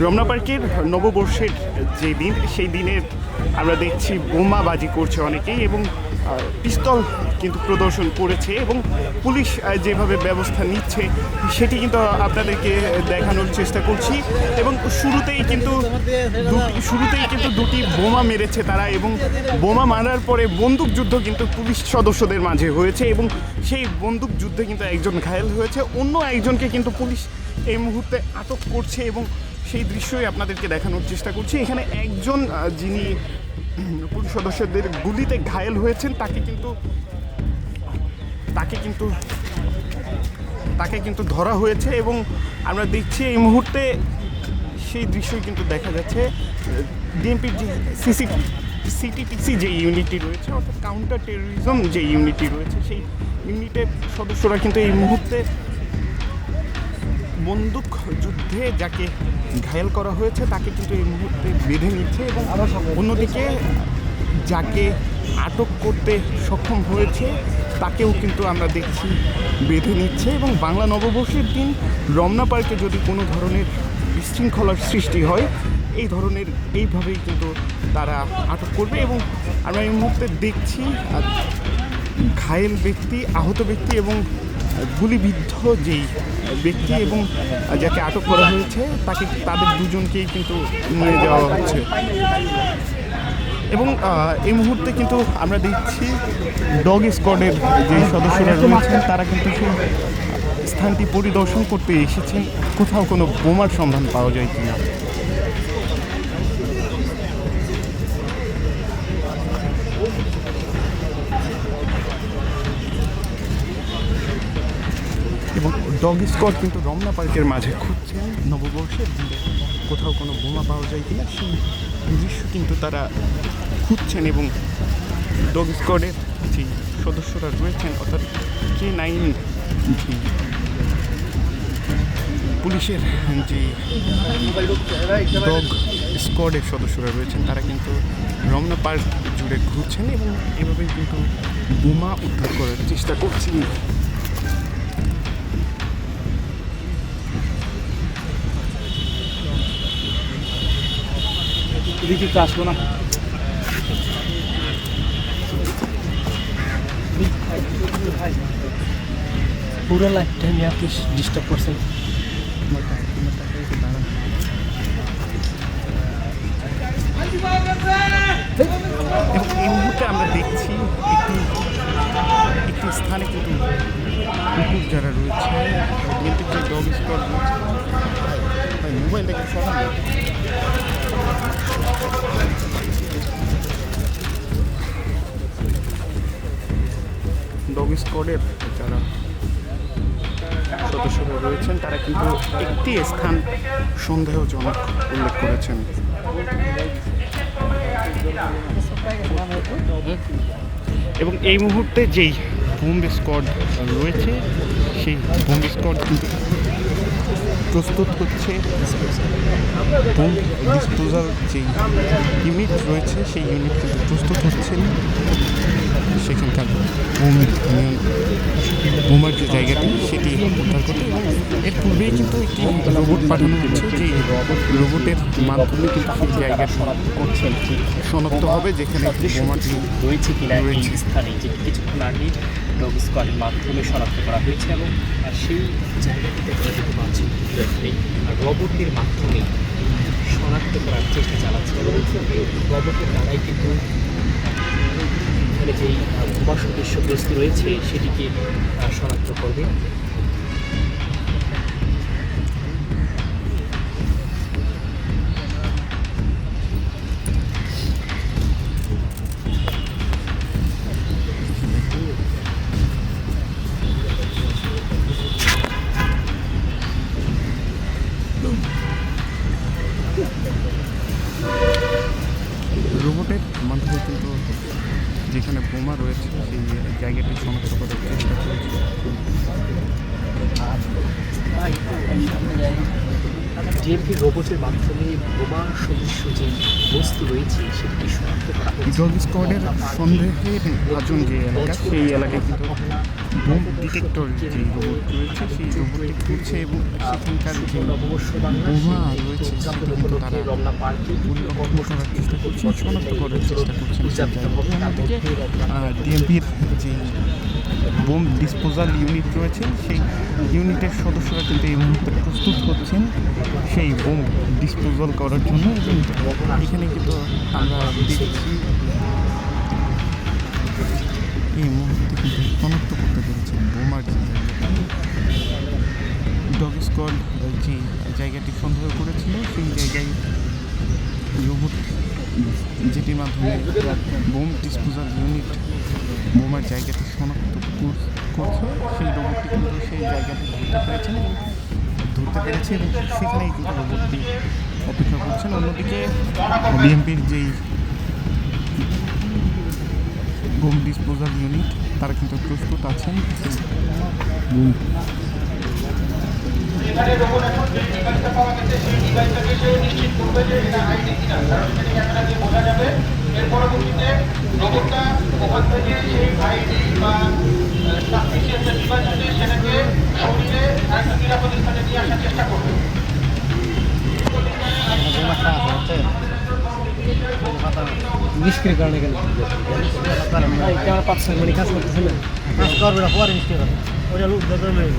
রমনা পার্কের নববর্ষের যে দিন সেই দিনের আমরা দেখছি বোমাবাজি করছে অনেকেই এবং পিস্তল কিন্তু প্রদর্শন করেছে এবং পুলিশ যেভাবে ব্যবস্থা নিচ্ছে সেটি কিন্তু আপনাদেরকে দেখানোর চেষ্টা করছি। এবং শুরুতেই কিন্তু দুটি বোমা মেরেছে তারা এবং বোমা মারার পরে বন্দুকযুদ্ধ কিন্তু পুলিশ সদস্যদের মাঝে হয়েছে এবং সেই বন্দুক যুদ্ধে কিন্তু একজন ঘায়েল হয়েছে, অন্য একজনকে কিন্তু পুলিশ এই মুহূর্তে আটক করছে এবং সেই দৃশ্যই আপনাদেরকে দেখানোর চেষ্টা করছি। এখানে একজন যিনি পুলিশ সদস্যদের গুলিতে ঘায়েল হয়েছেন তাকে কিন্তু ধরা হয়েছে এবং আমরা দেখছি এই মুহূর্তে সেই দৃশ্যই কিন্তু দেখা যাচ্ছে। ডিএমপির যে সিটিটিসি যে ইউনিটটি রয়েছে অর্থাৎ কাউন্টার টেরোরিজম যে ইউনিটটি রয়েছে সেই ইউনিটের সদস্যরা কিন্তু এই মুহূর্তে বন্দুক যুদ্ধে যাকে ঘায়েল করা হয়েছে তাকে কিন্তু এই মুহূর্তে বেঁধে নিচ্ছে এবং অন্যদিকে যাকে আটক করতে সক্ষম হয়েছে তাকেও কিন্তু আমরা দেখছি বেঁধে নিচ্ছে। এবং বাংলা নববর্ষের দিন রমনা পার্কে যদি কোনো ধরনের বিশৃঙ্খলার সৃষ্টি হয় এইভাবেই কিন্তু তারা আটক করবে এবং আমরা এই মুহূর্তে দেখছি ঘায়েল ব্যক্তি, আহত ব্যক্তি এবং গুলিবিদ্ধ যেই ব্যক্তি এবং যাকে আটক করা হয়েছে তাদের দুজনকেই কিন্তু নিয়ে যাওয়া হচ্ছে। এবং এই মুহূর্তে কিন্তু আমরা দেখছি ডগ স্কোয়াডের যে সদস্যরা রয়েছেন তারা কিন্তু সেই স্থানটি পরিদর্শন করতে এসেছেন, কোথাও কোনো বোমার সন্ধান পাওয়া যায় কিনা। এবং ডগ স্কোয়াড কিন্তু রমনা পার্কের মাঝে খুঁজছেন নববর্ষের দিনে কোথাও কোনো বোমা পাওয়া যায় কিনা সেই দৃশ্য কিন্তু তারা খুঁজছেন। এবং ডগ স্কোয়াডের যে সদস্যরা রয়েছেন অর্থাৎ K9 পুলিশের যে ডগ স্কোয়াডের সদস্যরা রয়েছেন তারা কিন্তু রমনা পার্ক জুড়ে ঘুরছেন এবং এভাবেই কিন্তু বোমা উদ্ধার করার চেষ্টা করছেন। দিকে আসবো না, পুরো লাইফ টাইম আপনি ডিস্টার্ব করছেন। এবং এই মুহূর্তে আমরা দেখছি একটি স্থানে কিন্তু কুকুর যারা রয়েছে ডিএমপির যে ডগ স্কোয়াড রয়েছে মোবাইল থেকে সরানো ডগ স্কোয়াডের যারা সদস্যরা রয়েছেন তারা কিন্তু একটি স্থান সন্দেহজনক উল্লেখ করেছেন। এবং এই মুহূর্তে যেই বোম্ব স্কোয়াড রয়েছে সেই বোম্ব স্কোয়াড কিন্তু প্রস্তুত হচ্ছে, বোম্ব ডিসপোজাল যেই ইউনিট রয়েছে সেই ইউনিট কিন্তু প্রস্তুত হচ্ছেন সেখানকার বোমার যে জায়গাটি সেটি উদ্ধার করতে। এবং এর পূর্বেই কিন্তু একটি রোবট পাঠানো হচ্ছে, যে রোবটের মাধ্যমে কিন্তু সেই জায়গা শনাক্ত হবে যেখানে বোমাটি রয়েছে কিনা এই স্থানে, যেটি কিছুক্ষণ আগে ডগ স্কোয়াডের মাধ্যমে শনাক্ত করা হয়েছে এবং সেই জায়গাটিতে আমরা দেখতে পাচ্ছি এই রোবটের মাধ্যমে শনাক্ত করার চেষ্টা চালাচ্ছে এবং রোবটের দ্বারাই কিন্তু এখানে যেই বোমা সদস্য বস্তু রয়েছে সেটিকে শনাক্ত করবে। রোবটের মাধ্যমে কিন্তু যেখানে বোমা রয়েছে সেই জায়গাটি শনাক্ত করার চেষ্টা করেছে। ডিএমপি রোবটের মাধ্যমে বোমা সদস্য যে বস্তু রয়েছে সেটি শনাক্ত করা হয়েছে। ডগ স্কোয়াডের সন্দেহের ভাজন যে এলাকা সেই এলাকায় কিন্তু বোম ডিটেক্টর যে রোবট রয়েছে সেই রোবটটি ঘুরছে এবং সেখানকার যে বোমা রয়েছে সেটি কিন্তু তারা পরিলক্ষণ করার চেষ্টা করছেন, শনাক্ত করার চেষ্টা করছেন সেই জায়গাটি। অন্যদিকে ডিএমপির যে বোম ডিসপোজাল ইউনিট রয়েছে সেই ইউনিটের সদস্যরা কিন্তু এই মুহূর্তে প্রস্তুত হচ্ছেন সেই বোম ডিসপোজাল করার জন্য। এবং এখানে কিন্তু আমরা দেখছি এই মুহূর্তে কিন্তু শনাক্ত করতে পেরেছেন বোমার যে জায়গাটি, ডগ স্কোয়াড যে জায়গাটি সন্দেহ করেছিল সেই জায়গায় রোবট যেটির মাধ্যমে বোম ডিসপোজাল ইউনিট বোমার জায়গাটি শনাক্ত করছে সেই রোবটটি কিন্তু সেই জায়গাটি ধরতে পেরেছে এবং সেখানেই কিন্তু রোবটটি অপেক্ষা করছেন। অন্যদিকে বিএমপির যেই বোম ডিসপোজাল ইউনিট তারা কিন্তু প্রস্তুত আছেন বোম এখানে রোবট এখন যে ডিভাইসটা পাওয়া গেছে সেই ডিভাইসটাকে সে নিশ্চিত করবে যে এটা আইডি কিনা, কারণ সেটা ক্যামেরা দিয়ে বোঝা যাবে। এর পরবর্তীতে রোবটটা ওখান থেকে সেই আইডি বা সাসপিশিয়াস যে ডিভাইস আছে সেটাকে শরীরে একটা নিরাপদ স্থানে নিয়ে আসার চেষ্টা করবে। নিষ্ক্রিয় কারণে গেল ক্যামেরা পাচ্ছে মানে কাজ করতেছে না, কাজ করবে না পরে নিষ্ক্রিয় করে ওটা লোক দরকার নেই।